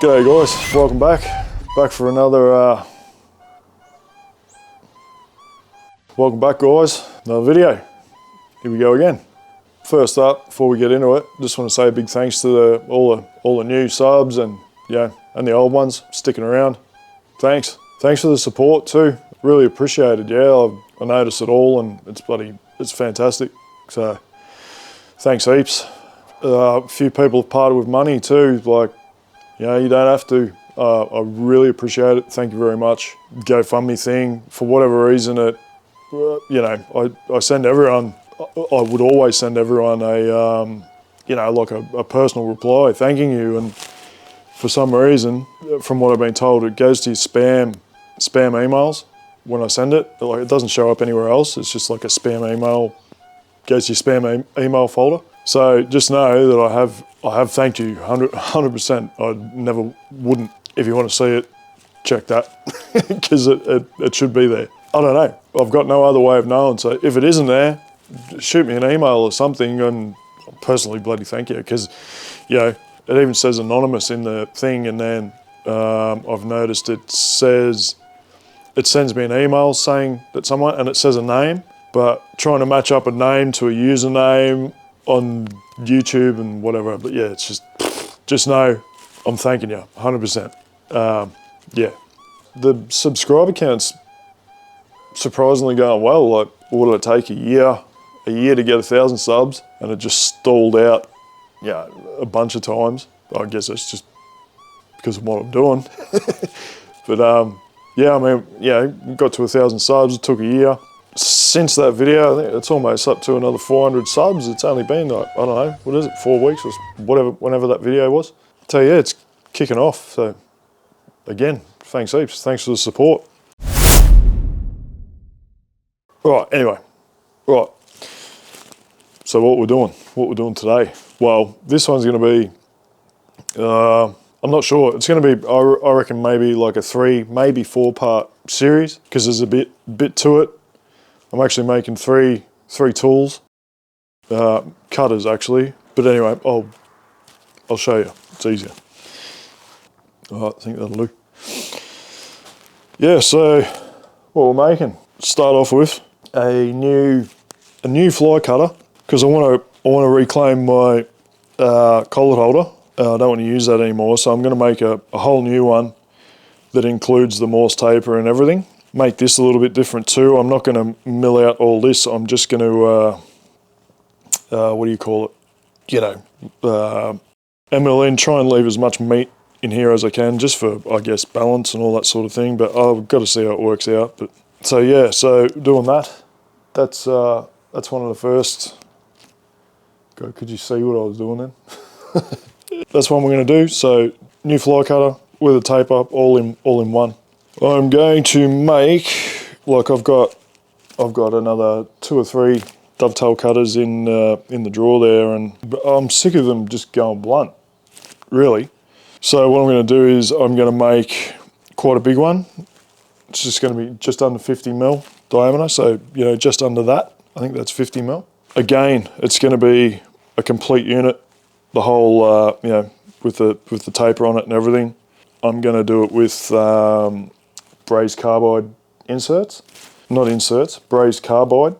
G'day guys, welcome back. Back for another, welcome back guys, another video. Here we go again. First up, before we get into it, just want to say a big thanks to all the new subs and and the old ones sticking around. Thanks for the support too. Really appreciate it. I noticed it all and it's fantastic. So thanks heaps. A few people have parted with money too. You don't have to. I really appreciate it. Thank you very much. GoFundMe thing, for whatever reason, I send everyone. I would always send everyone a personal reply thanking you, and for some reason, from what I've been told, it goes to your spam emails when I send it. It doesn't show up anywhere else. It's just like a spam email, goes to your spam email folder. So just know that I have thanked you 100%. I never wouldn't. If you want to see it, check that because it should be there. I don't know. I've got no other way of knowing. So if it isn't there, shoot me an email or something, and I'll personally bloody thank you, because it even says anonymous in the thing, and then I've noticed it sends me an email saying that someone, and it says a name, but trying to match up a name to a username on YouTube and whatever. But yeah, it's just know I'm thanking you 100%. The subscriber count's surprisingly going well. Like, what did it take? A year to get 1,000 subs, and it just stalled out a bunch of times. I guess it's just because of what I'm doing. But got to 1,000 subs. It took a year. Since that video, I think it's almost up to another 400 subs. It's only been, I don't know, what is it, 4 weeks or whatever, whenever that video was. So yeah, it's kicking off. So again, thanks heaps. Thanks for the support. Right, anyway, right. So what we're doing today. Well, this one's going to be, I'm not sure. It's going to be, I reckon, maybe like a 3, maybe 4-part series, because there's a bit to it. I'm actually making three tools, cutters actually. But anyway, I'll show you. It's easier. All right, I think that'll do. Yeah. So what we're making. Start off with a new fly cutter, because I want to reclaim my collet holder. I don't want to use that anymore, so I'm going to make a whole new one that includes the Morse taper and everything. Make this a little bit different too. I'm not going to mill out all this. I'm just going to, what do you call it? ML in, try and leave as much meat in here as I can, just for, I guess, balance and all that sort of thing. But I've got to see how it works out. But so yeah, so doing that. That's one of the first. God, could you see what I was doing then? That's what we're going to do. So new fly cutter with a tape up, all in one. I'm going to make, like, I've got another 2 or 3 dovetail cutters in the drawer there, and I'm sick of them just going blunt, really. So what I'm going to do is I'm going to make quite a big one. It's just going to be just under 50 mil diameter, so just under that. I think that's 50 mil. Again, it's going to be a complete unit, the whole with the taper on it and everything. I'm going to do it with brazed carbide inserts. Not inserts, brazed carbide,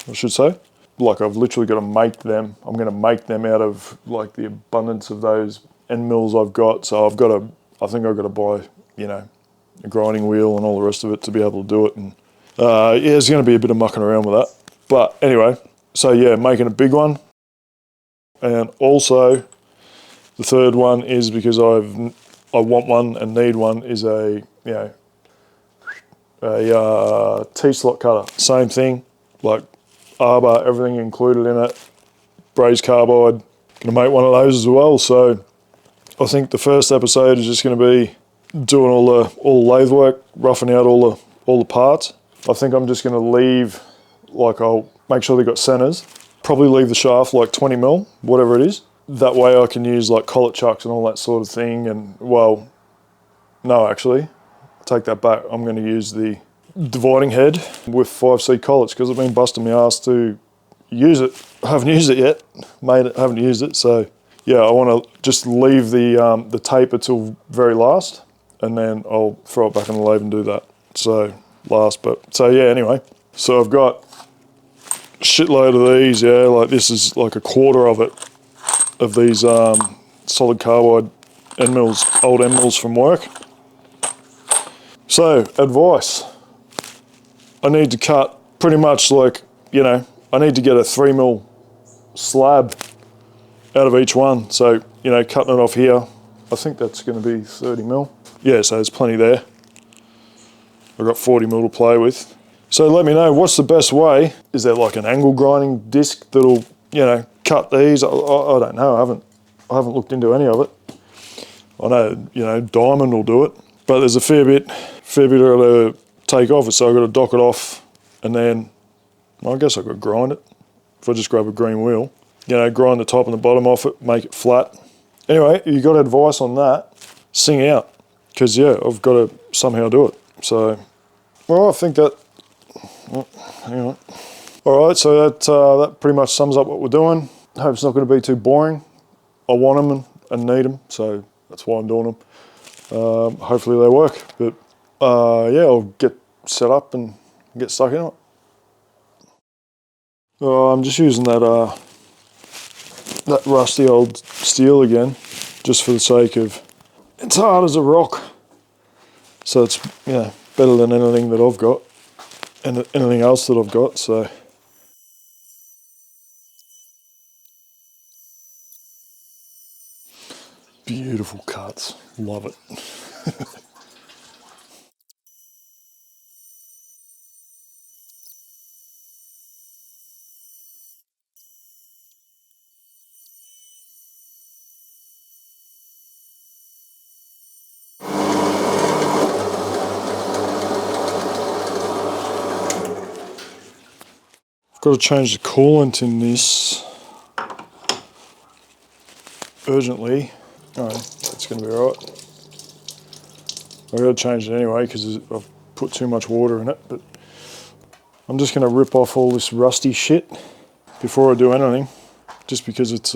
I should say. Like, I've literally got to make them. I'm going to make them out of like the abundance of those end mills I've got. So I think I've got to buy, a grinding wheel and all the rest of it to be able to do it. And there's going to be a bit of mucking around with that. But anyway, so yeah, making a big one. And also the third one is because I want one and need one, is a T-slot cutter. Same thing, like arbor, everything included in it. Brazed carbide. Gonna make one of those as well. So I think the first episode is just gonna be doing all the lathe work, roughing out all the parts. I think I'm just gonna leave, like, I'll make sure they got centers. Probably leave the shaft like 20 mil, whatever it is. That way I can use like collet chucks and all that sort of thing. And well, no, actually, take that back. I'm going to use the dividing head with 5C collets, because I've been busting my ass to use it. I haven't used it yet, haven't used it. So yeah, I want to just leave the taper till very last, and then I'll throw it back in the lathe and do that. So yeah, anyway. So I've got a shitload of these, yeah, like this is like a quarter of it, of these solid carbide end mills, old end mills from work. So, advice. I need to cut pretty much like, you know, I need to get a 3mm slab out of each one. So, you know, cutting it off here, I think that's going to be 30mm. Yeah, so there's plenty there. I've got 40mm to play with. So let me know, what's the best way? Is there like an angle grinding disc that'll, you know, cut these? I don't know, I haven't looked into any of it. I know, you know, diamond will do it, but there's a fair bit to take off it, so I've got to dock it off, and then, well, I guess I've got to grind it. If I just grab a green wheel, you know, grind the top and the bottom off it, make it flat. Anyway, you got advice on that, sing out, because yeah, I've got to somehow do it. So, well, I think that, well, hang on. All right, so that pretty much sums up what we're doing. I hope it's not going to be too boring. I want them and need them, so that's why I'm doing them. Hopefully they work, but yeah, I'll get set up and get stuck in it. I'm just using that rusty old steel again, just for the sake of, it's hard as a rock, so it's, you know, better than anything that I've got and anything else that I've got. So beautiful cuts, love it. I've got to change the coolant in this urgently. Alright, it's going to be alright. I've got to change it anyway because I've put too much water in it, but I'm just going to rip off all this rusty shit before I do anything, just because it's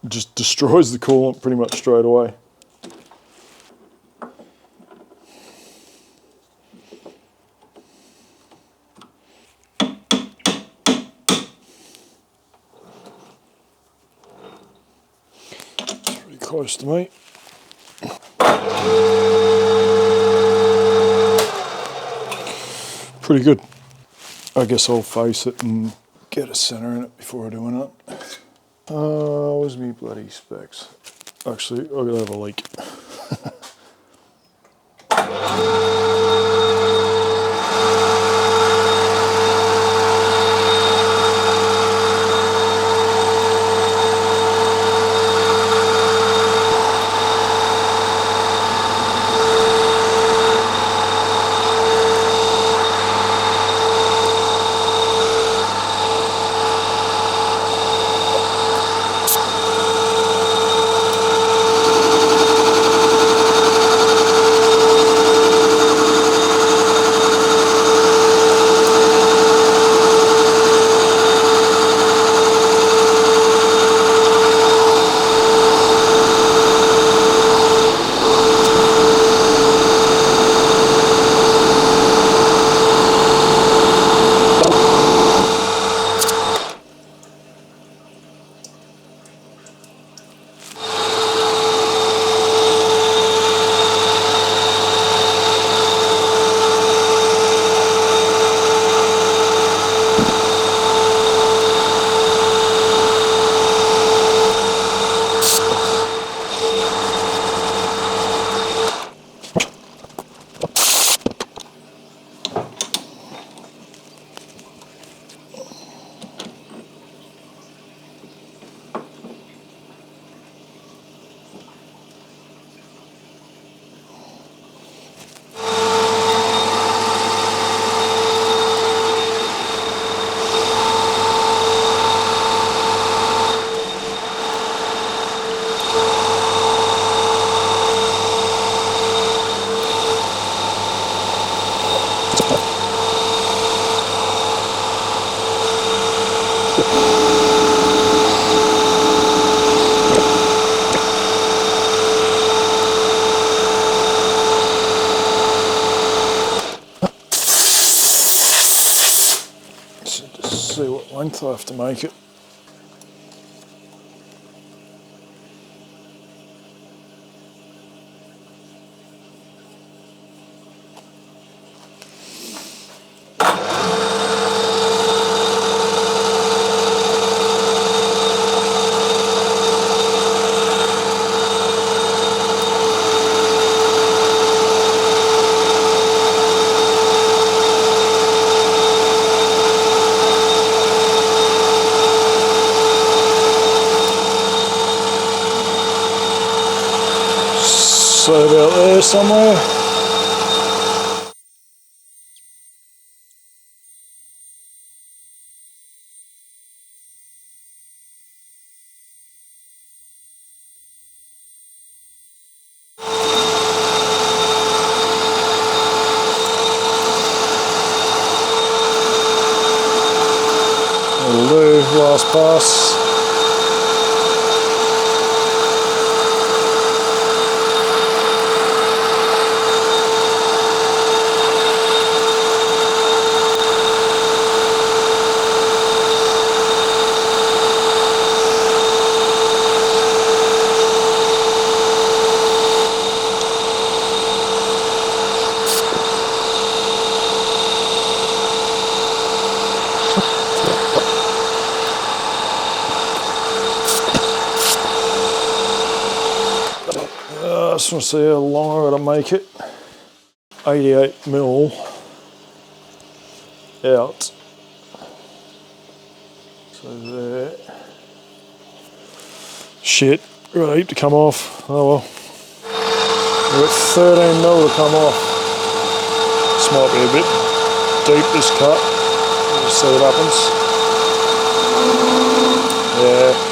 just destroys the coolant pretty much straight away. It's pretty close to me. Pretty good. I guess I'll face it and get a center in it before I do anything. Where's me bloody specs? Actually, I'm gonna have a leak. length I have to make it. So about there somewhere. That'll do, last pass. I just want to see how long I got to make it. 88 mil out. So there. Shit, got a heap to come off. Oh well. We've got 13 mil to come off. This might be a bit deep, this cut. We'll see what happens. Yeah.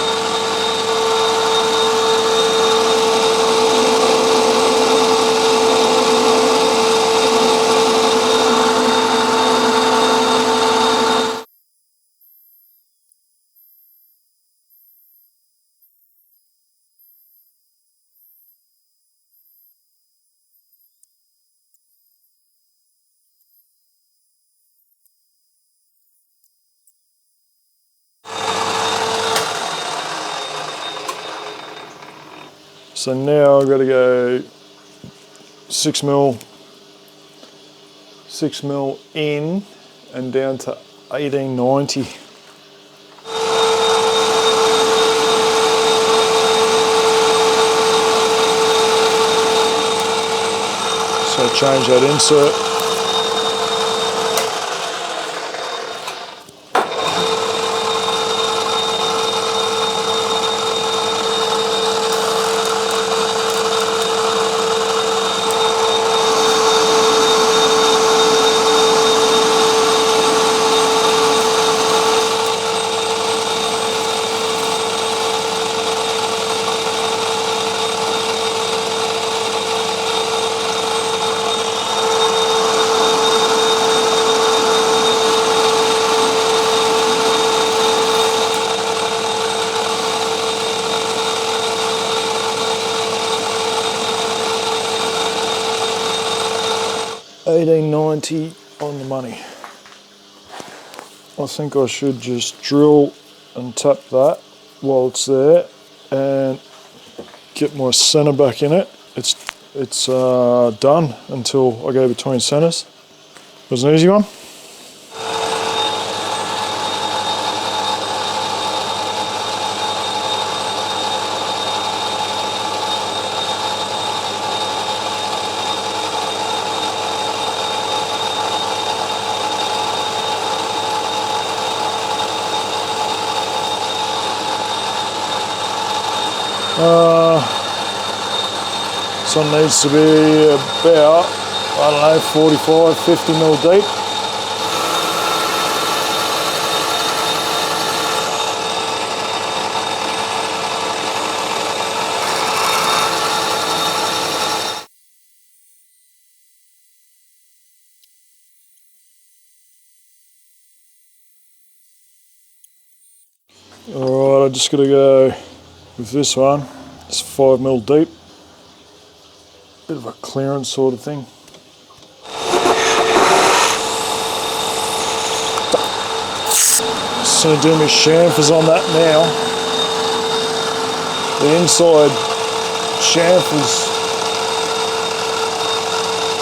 So now I've got to go 6 mil in and down to 1890. So change that insert. $18.90 on the money. I think I should just drill and tap that while it's there and get my centre back in it. It's done until I go between centres. It was an easy one. This one needs to be about, I don't know, 45, 50 mil deep. Alright, I just got to go with this one. It's 5 mil deep. Bit of a clearance sort of thing. going to do my chamfers on that now. The inside chamfers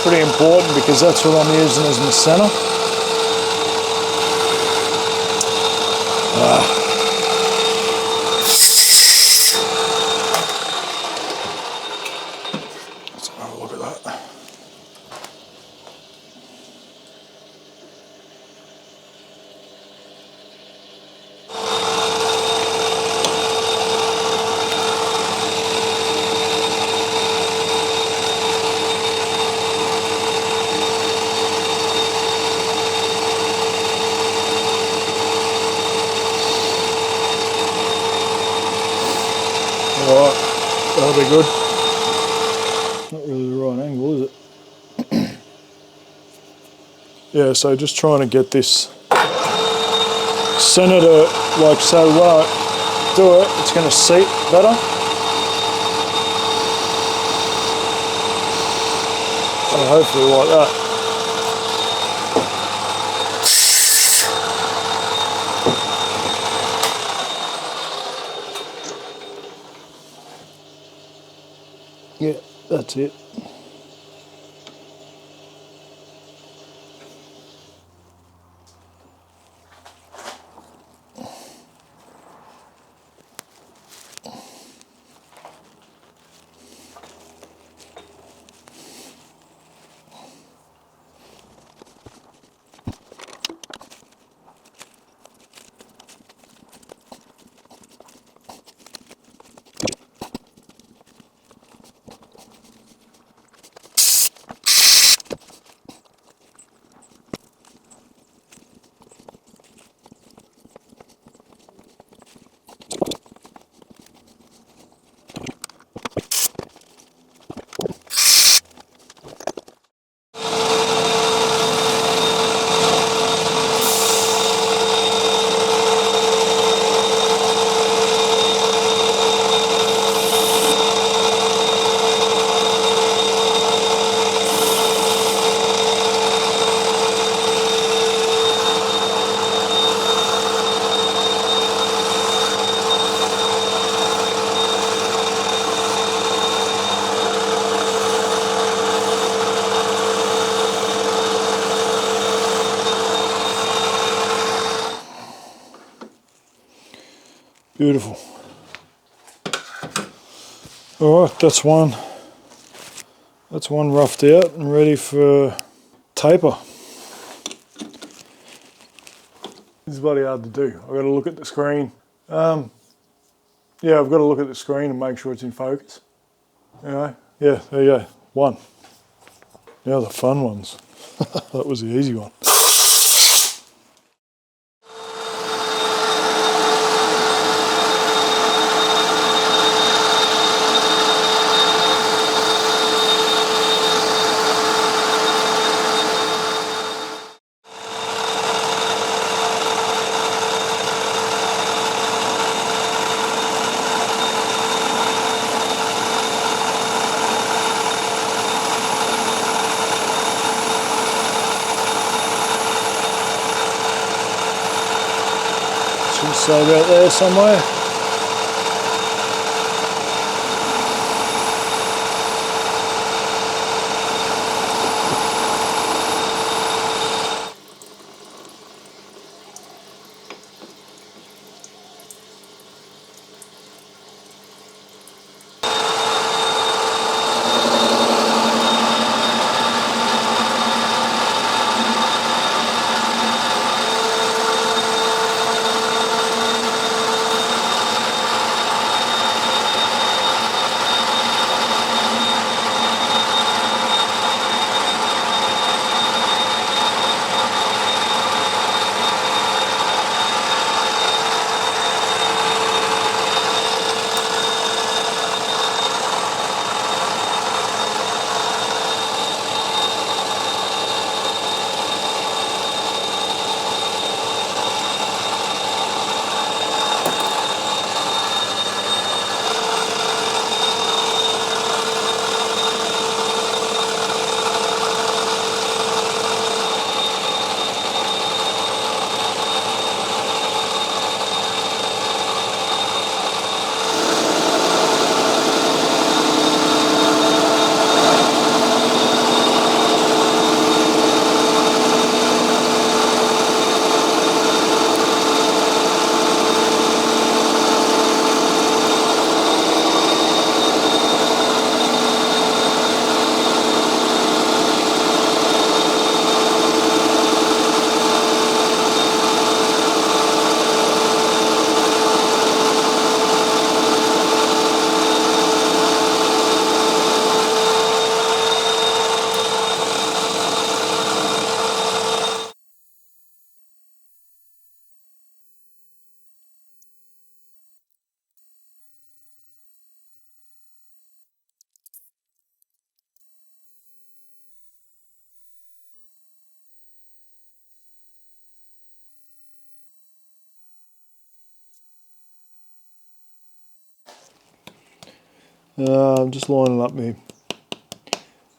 pretty important because that's what I'm using as my center. Let's have a look at that. Alright, that'll be good. Not really the right angle, is it? Yeah, so just trying to get this center to, like, so when I do it, it's going to seat better. So hopefully like that. Yeah, that's it. Beautiful. Alright, that's one roughed out and ready for taper. This is bloody hard to do. I've got to look at the screen. Yeah, I've got to look at the screen and make sure it's in focus. Anyway, yeah, there you go. One. Now the fun ones. That was the easy one. Should say about there somewhere. I'm just lining up my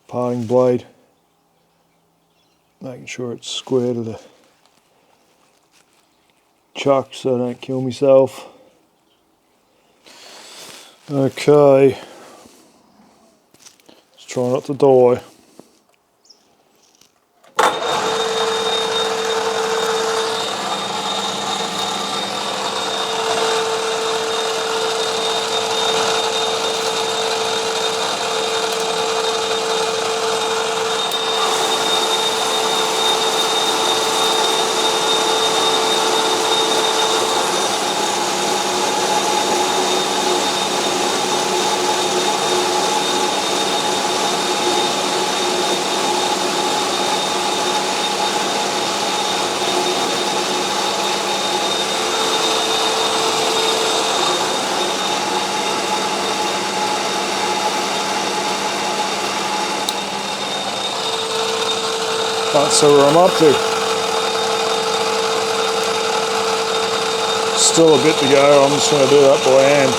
parting blade, making sure it's square to the chuck so I don't kill myself. Okay, let's try not to die. Can't see where I'm up to. Still a bit to go, I'm just going to do that by hand.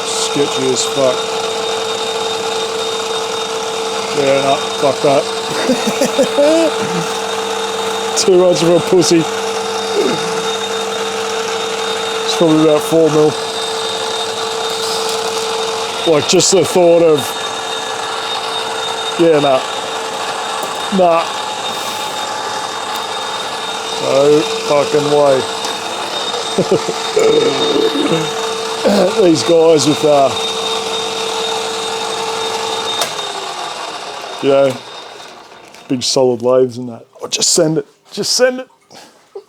Sketchy as fuck. Yeah, no, fuck that. Too much of a pussy. It's probably about 4 mil. Like just the thought of, yeah, nah. No fucking way. These guys with, you know, big solid lathes and that. Oh, just send it. Just send it.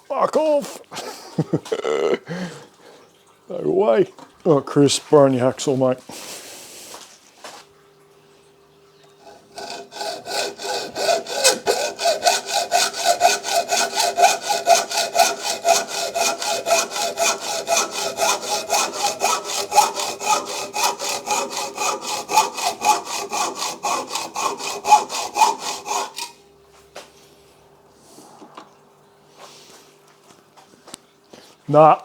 Fuck off. No way. Oh, Chris, borrowing your hacksaw, mate. Nah.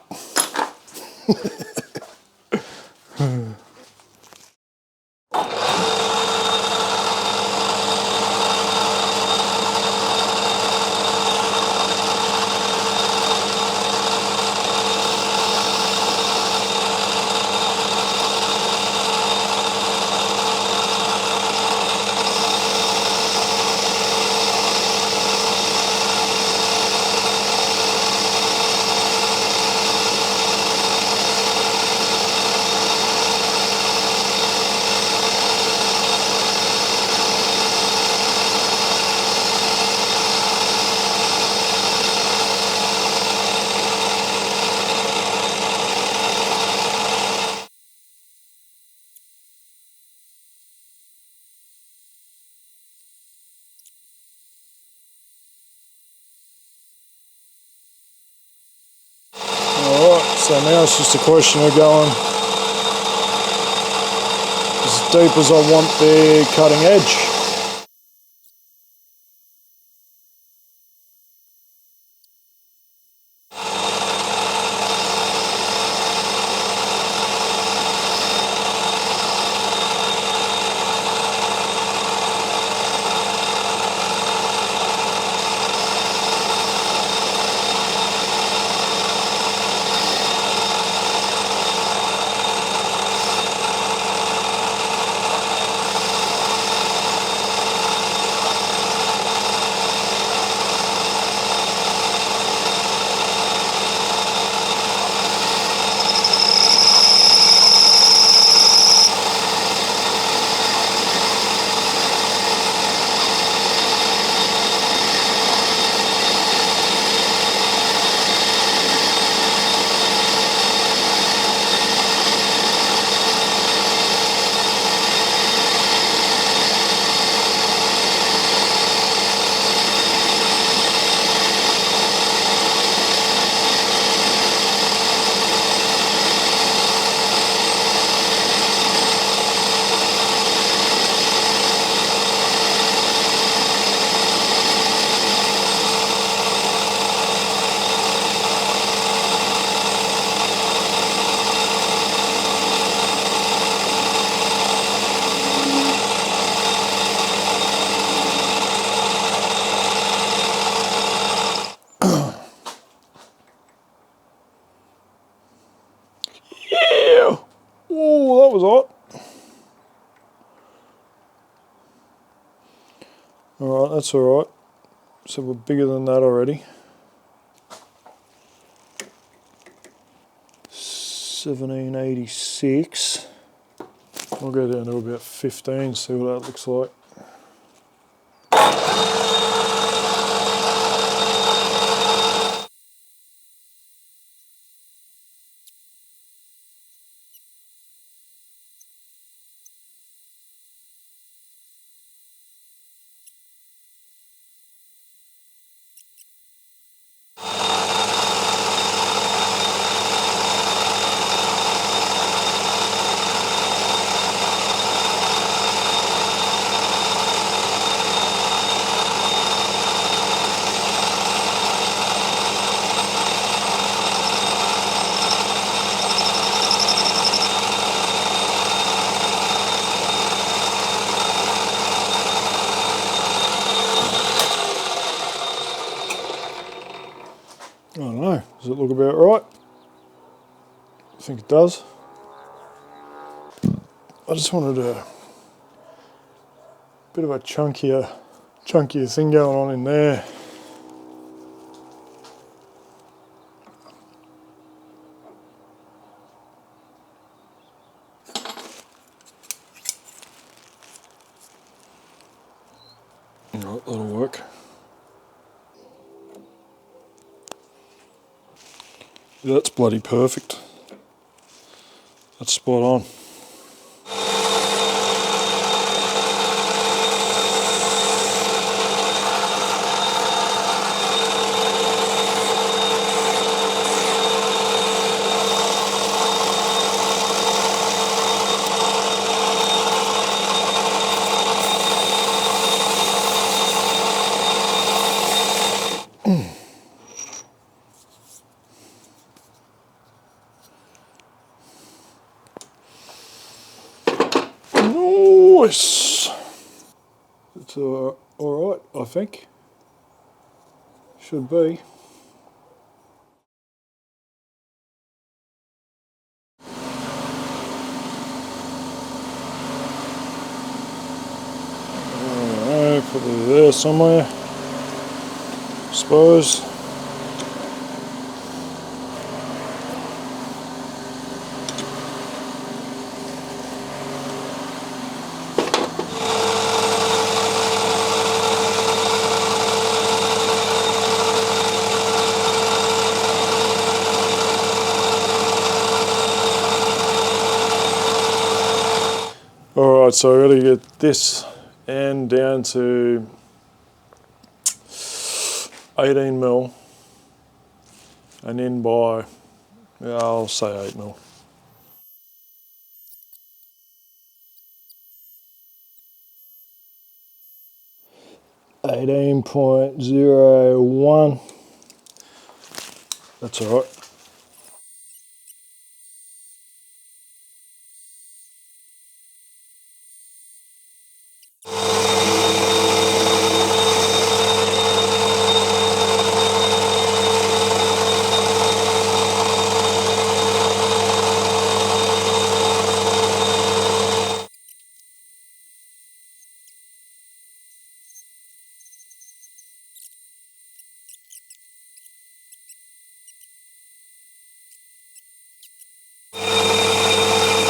Alright, so now it's just a question of going as deep as I want the cutting edge. that's all right. So we're bigger than that already. 1786. I'll go down to about 15, see what that looks like. I don't know, does it look about right? I think it does. I just wanted a bit of a chunkier thing going on in there. Alright, that'll work. That's bloody perfect. That's spot on. Nice. It's all right, I think. Should be. Probably there somewhere, I suppose. Alright, so I gotta get this end down to 18 mil and in by, yeah, I'll say 8 mil. .01. That's all right.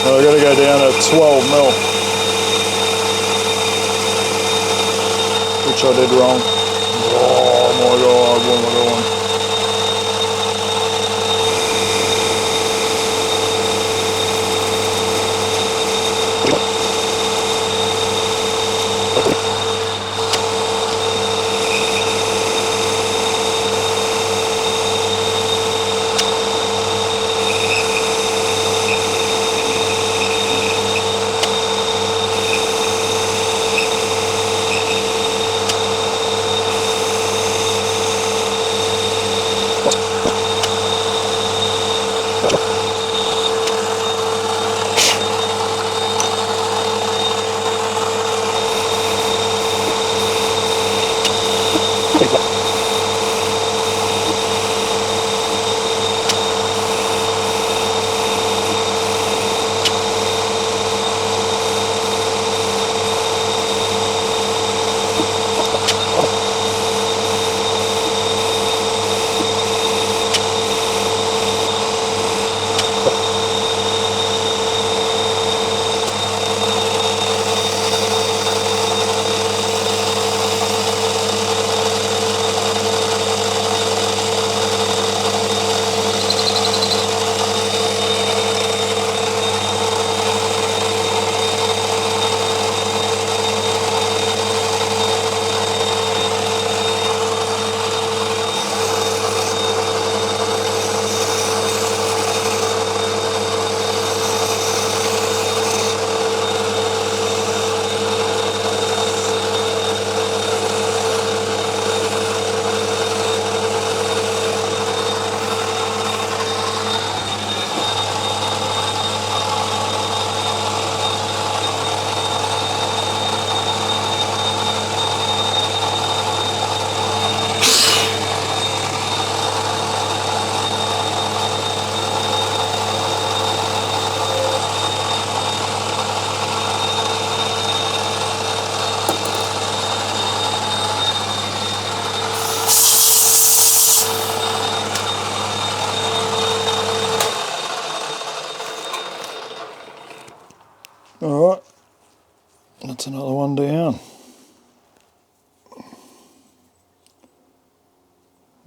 Now I've got to go down to 12 mil, which I did wrong. Oh my god, what am I doing?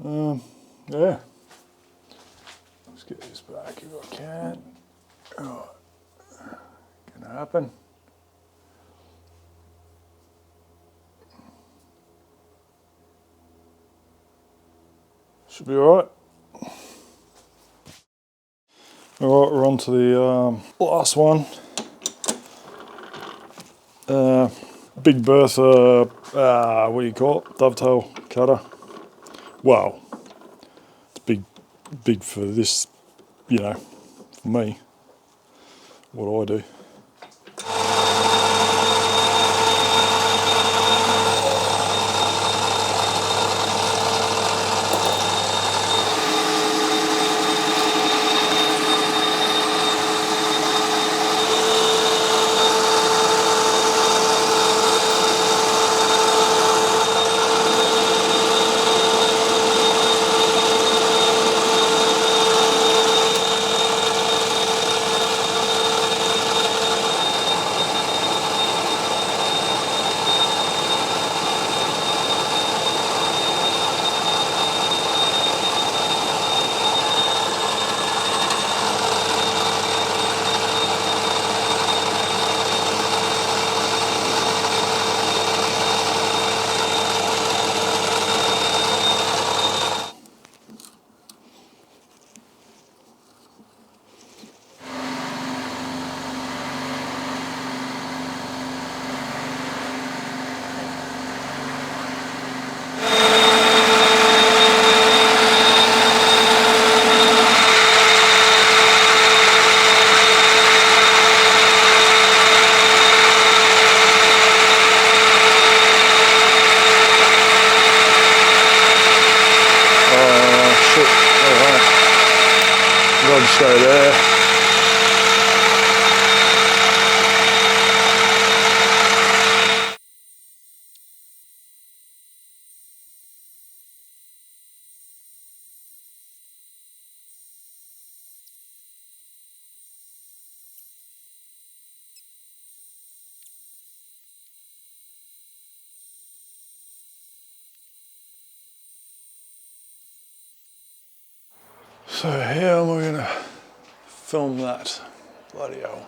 Yeah. Let's get this back if I can. Oh, gonna happen. Should be alright. Alright, we're on to the last one. Big Bertha, what do you call it? Dovetail cutter. Wow. It's big for this, you know, for me, what I do. Rod stay there. So how am I going to film that? Bloody hell.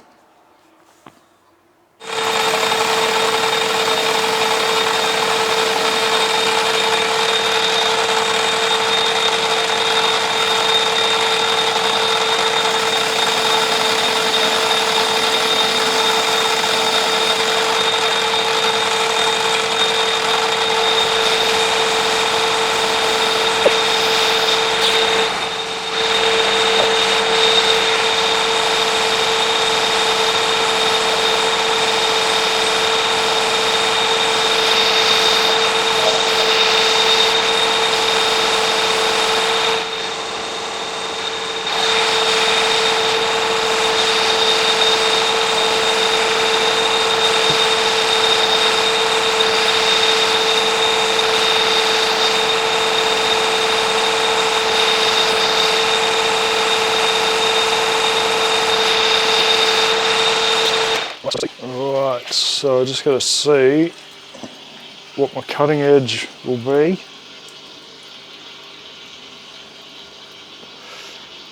Alright, so I just got to see what my cutting edge will be.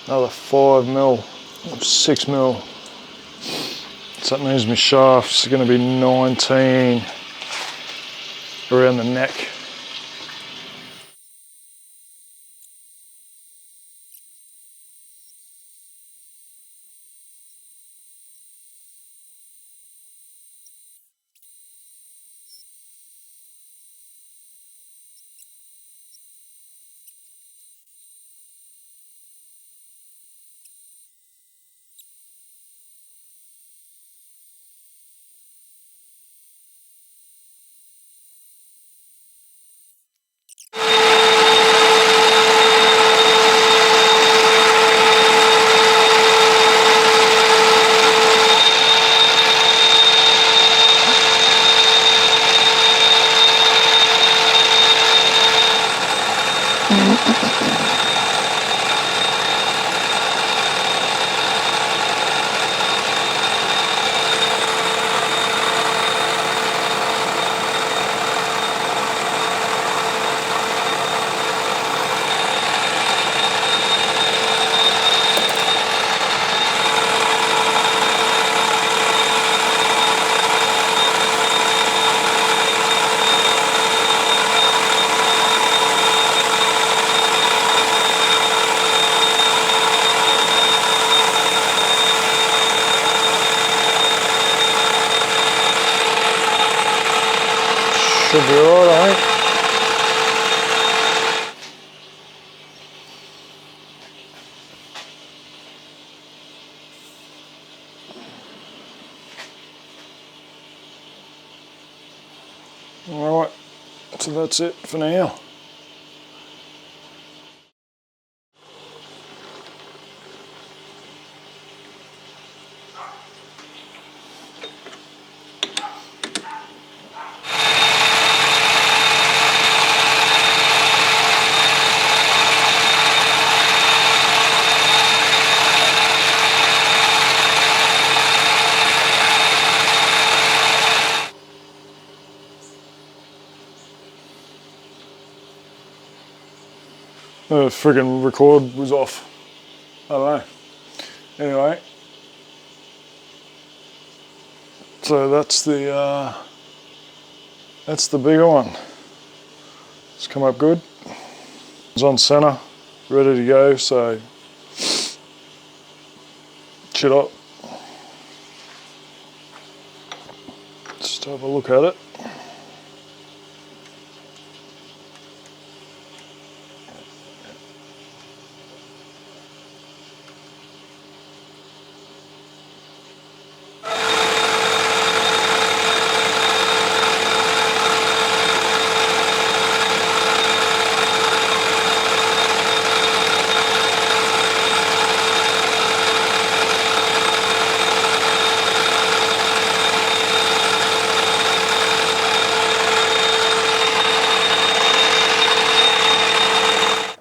Another 5mm, 6mm. So that means my shaft's going to be 19 around the neck. Should be alright, I think. Alright, so that's it for now. The friggin' record was off. I don't know. Anyway, so that's the bigger one. It's come up good. It's on center, ready to go. So shit up. Just have a look at it.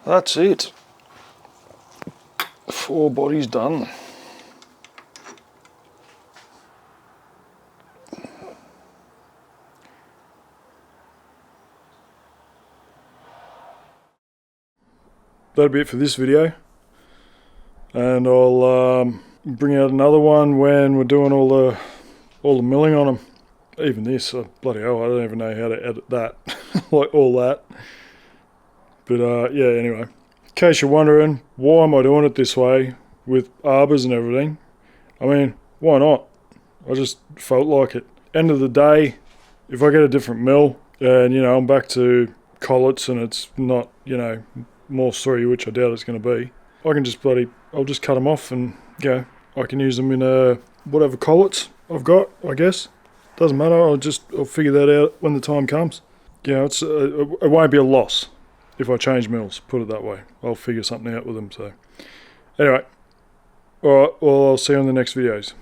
That's it. 4 bodies done. That'll be it for this video, and I'll bring out another one when we're doing all the milling on them. Even this, bloody hell, I don't even know how to edit that, like all that. But yeah, anyway, in case you're wondering, why am I doing it this way with arbors and everything? I mean, why not? I just felt like it. End of the day, if I get a different mill and, you know, I'm back to collets and it's not, you know, Morse 3, which I doubt it's going to be, I can just I'll just cut them off and, you know, I can use them in whatever collets I've got, I guess. Doesn't matter, I'll figure that out when the time comes. You know, it won't be a loss if I change mills, put it that way. I'll figure something out with them, so. Anyway, alright, well, I'll see you on the next videos.